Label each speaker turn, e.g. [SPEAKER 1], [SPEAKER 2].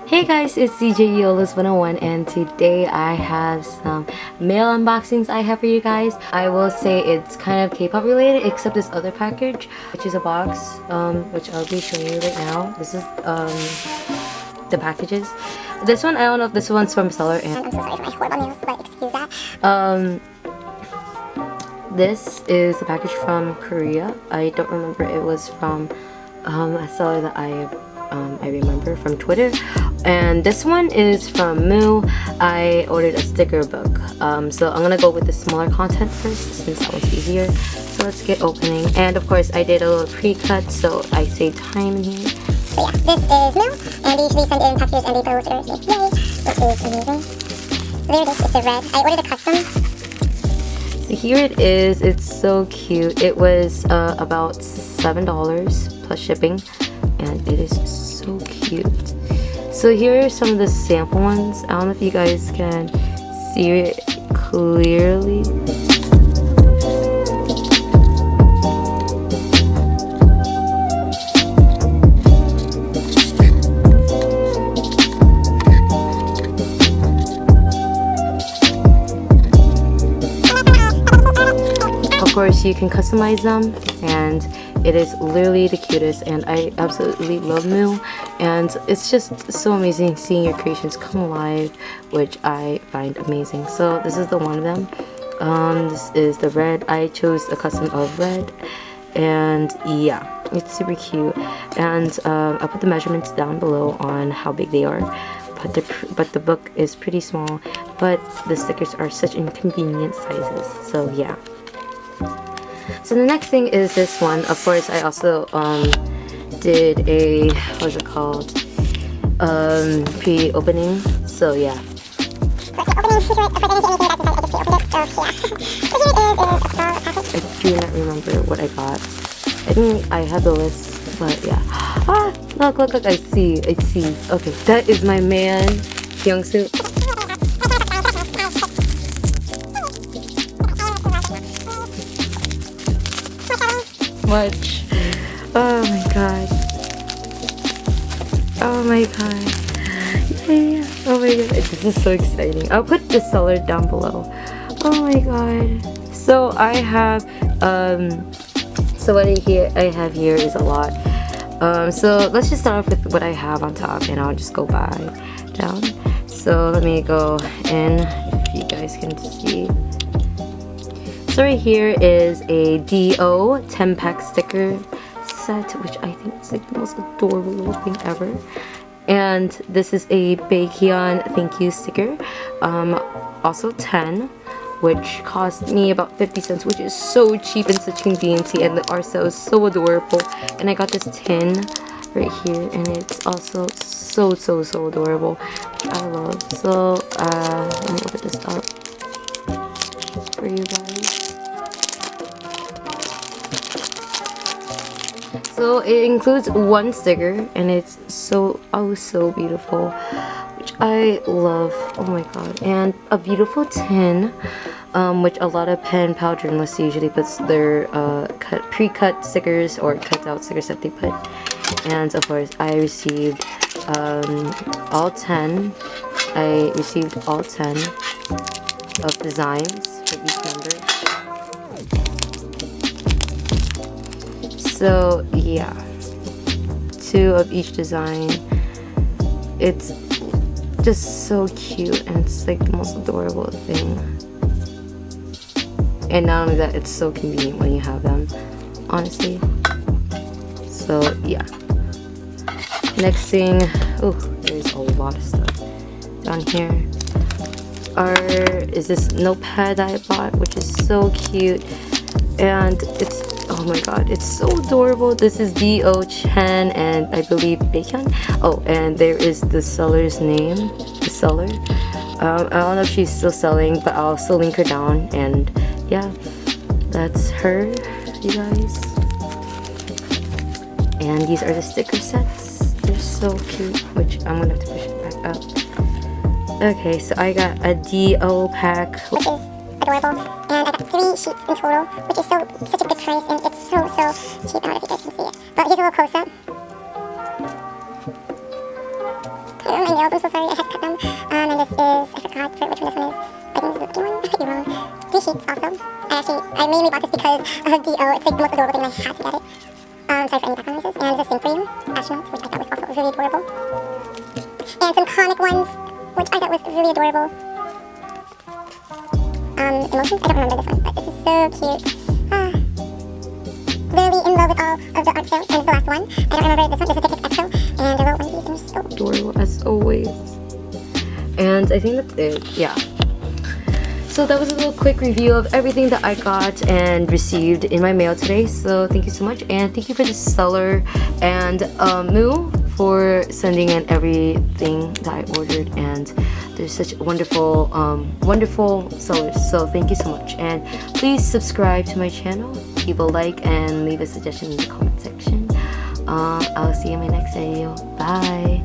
[SPEAKER 1] Hey guys, it's CJ Yolos 101 and today I have some mail unboxings I have for you guys. I will say it's kind of K-pop related except this other package, which is a box, which I'll be showing you right now. This is the packages. This one, I don't know if this one's from seller, and
[SPEAKER 2] I'm so sorry for my horrible nails, but excuse that.
[SPEAKER 1] This is a package from Korea. I don't remember, it was from a seller that I remember from Twitter. And this one is from Moo. I ordered a sticker book. So I'm gonna go with the smaller content first since that one's easier. So let's get opening. And of course I did a little pre-cut so I saved time in here.
[SPEAKER 2] So yeah, this is Moo, and they usually send in packages and they throw stickers like yay, which is amazing. So there it is, it's a red. I ordered a custom.
[SPEAKER 1] So here it is. It's so cute. It was about $7 plus shipping, and it is so cute. So here are some of the sample ones. I don't know if you guys can see it clearly. Of course, you can customize them, and it is literally the cutest, and I absolutely love Moo, and it's just so amazing seeing your creations come alive, which I find amazing. So this is the one of them. This is the red. I chose a custom of red, and yeah, it's super cute. And I'll put the measurements down below on how big they are. But the book is pretty small, but the stickers are such inconvenient sizes. So yeah. So the next thing is this one. Of course, I also did a, what's it called, pre-opening. So yeah. I do not remember what I got. I think I have the list, but yeah. Ah, look, I see. Okay, that is my man, Kyungsu. Watch. Oh my god. Oh my god. Yeah. Oh my god. This is so exciting. I'll put the seller down below. Oh my god. So I have so what I have here is a lot. So let's just start off with what I have on top, and I'll just go by down. So let me go in if you guys can see. So right here is a DO 10-pack sticker set, which I think is like the most adorable little thing ever. And this is a Baekhyun thank you sticker, also 10, which cost me about 50 cents, which is so cheap and such conveniency, and the art style is so adorable. And I got this tin right here, and it's also so adorable, which I love. So let me open this up for you guys. So it includes one sticker, and it's so beautiful, which I love. Oh my god. And a beautiful tin, which a lot of pen pal journalists usually puts their pre-cut stickers or cut out stickers that they put. And of course I received all 10. I received all 10 of designs for each member. So yeah, 2 of each design. It's just so cute, and it's like the most adorable thing. And not only that, it's so convenient when you have them, honestly. So yeah. Next thing, oh, there's a lot of stuff down here. Is this notepad that I bought, which is so cute, and it's, oh my god, it's so adorable. This is D.O. Chen and I believe Baekhyun. Oh, and there is the seller's name, the seller. I don't know if she's still selling, but I'll still link her down. And yeah, that's her, you guys. And these are the sticker sets. They're so cute, which I'm gonna have to push it back up. Okay, so I got a D.O. pack,
[SPEAKER 2] which is adorable, and I got 3 sheets in total, which is such a good price, and it's so cheap. I don't know if you guys can see it, but here's a little close-up. My nails, I'm so sorry, I had to cut them. And this is, I forgot which one this one is. I think this is the lucky one. I could be wrong. 3 sheets also. I mainly bought this because of the, it's like the most adorable thing and I had to get it. Sorry for any background noises. And this is Sing For You, Astronaut, which I thought was also really adorable. And some comic ones, which I thought was really adorable. Emotions? I don't remember this one, but this is so cute. Literally in love with all of the art sales, and it's the last one. I don't remember this one. This is Picnic EXO, and they're little onesies, and they're so
[SPEAKER 1] adorable as always. And I think that's it. Yeah. So that was a little quick review of everything that I got and received in my mail today. So thank you so much, and thank you for the seller and Moo for sending in everything that I ordered. And they're such wonderful, wonderful sellers. So thank you so much, and please subscribe to my channel, leave a like, and leave a suggestion in the comment section. I'll see you in my next video. Bye.